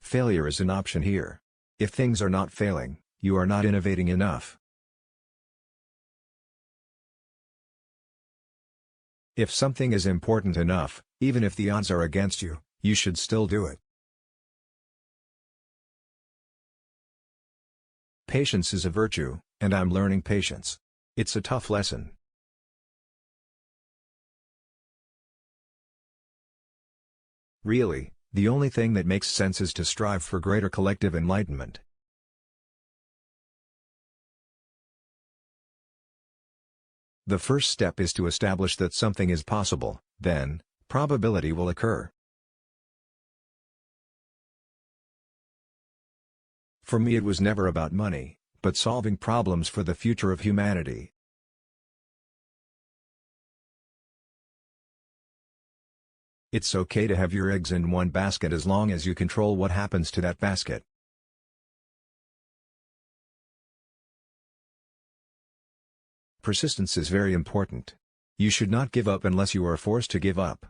Failure is an option here. If things are not failing, you are not innovating enough. If something is important enough, even if the odds are against you, you should still do it. Patience is a virtue, and I'm learning patience. It's a tough lesson. Really, the only thing that makes sense is to strive for greater collective enlightenment. The first step is to establish that something is possible, then, probability will occur. For me, it was never about money, but solving problems for the future of humanity. It's okay to have your eggs in one basket as long as you control what happens to that basket. Persistence is very important. You should not give up unless you are forced to give up.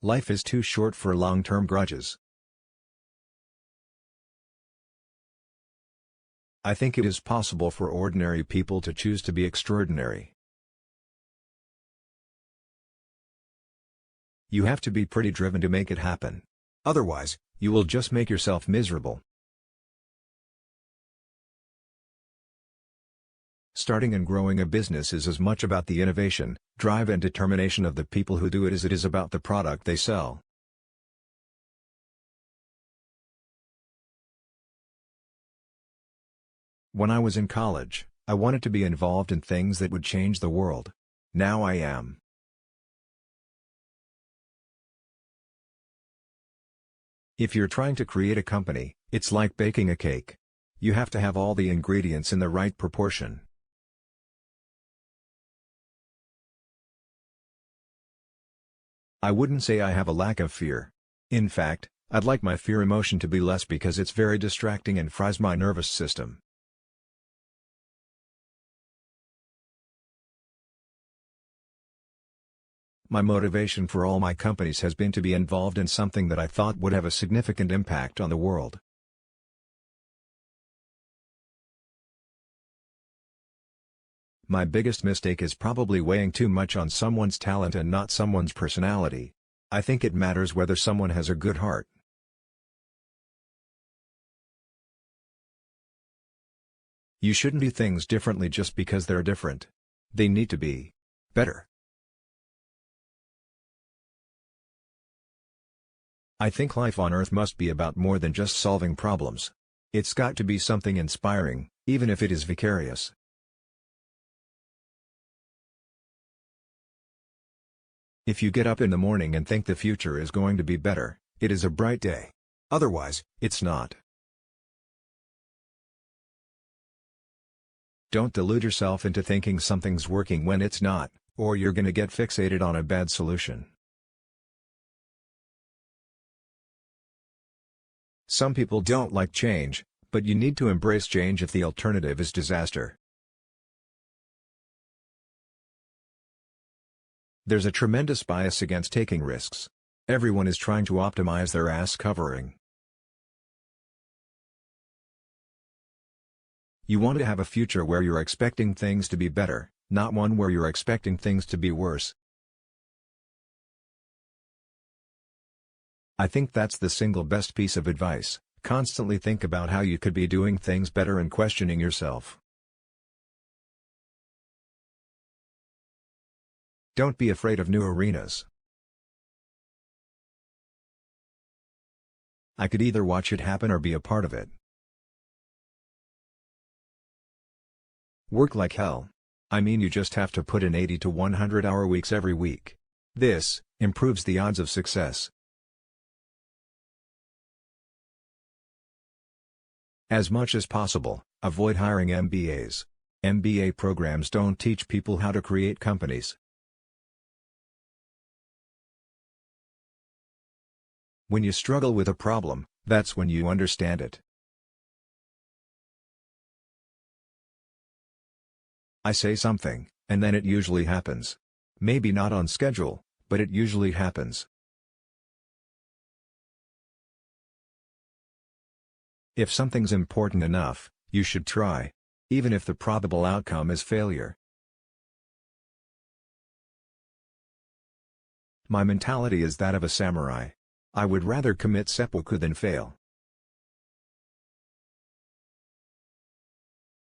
Life is too short for long-term grudges. I think it is possible for ordinary people to choose to be extraordinary. You have to be pretty driven to make it happen. Otherwise, you will just make yourself miserable. Starting and growing a business is as much about the innovation, drive and determination of the people who do it as it is about the product they sell. When I was in college, I wanted to be involved in things that would change the world. Now I am. If you're trying to create a company, it's like baking a cake. You have to have all the ingredients in the right proportion. I wouldn't say I have a lack of fear. In fact, I'd like my fear emotion to be less because it's very distracting and fries my nervous system. My motivation for all my companies has been to be involved in something that I thought would have a significant impact on the world. My biggest mistake is probably weighing too much on someone's talent and not someone's personality. I think it matters whether someone has a good heart. You shouldn't do things differently just because they're different. They need to be better. I think life on Earth must be about more than just solving problems. It's got to be something inspiring, even if it is vicarious. If you get up in the morning and think the future is going to be better, it is a bright day. Otherwise, it's not. Don't delude yourself into thinking something's working when it's not, or you're gonna get fixated on a bad solution. Some people don't like change, but you need to embrace change if the alternative is disaster. There's a tremendous bias against taking risks. Everyone is trying to optimize their ass covering. You want to have a future where you're expecting things to be better, not one where you're expecting things to be worse. I think that's the single best piece of advice. Constantly think about how you could be doing things better and questioning yourself. Don't be afraid of new arenas. I could either watch it happen or be a part of it. Work like hell. I mean, you just have to put in 80 to 100-hour weeks every week. This improves the odds of success. As much as possible, avoid hiring MBAs. MBA programs don't teach people how to create companies. When you struggle with a problem, that's when you understand it. I say something, and then it usually happens. Maybe not on schedule, but it usually happens. If something's important enough, you should try, even if the probable outcome is failure. My mentality is that of a samurai. I would rather commit seppuku than fail.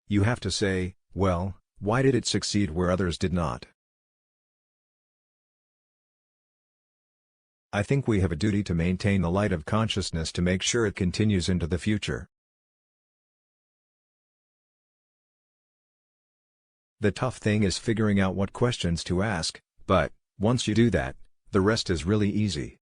You have to say, well, why did it succeed where others did not? I think we have a duty to maintain the light of consciousness to make sure it continues into the future. The tough thing is figuring out what questions to ask, but, once you do that, the rest is really easy.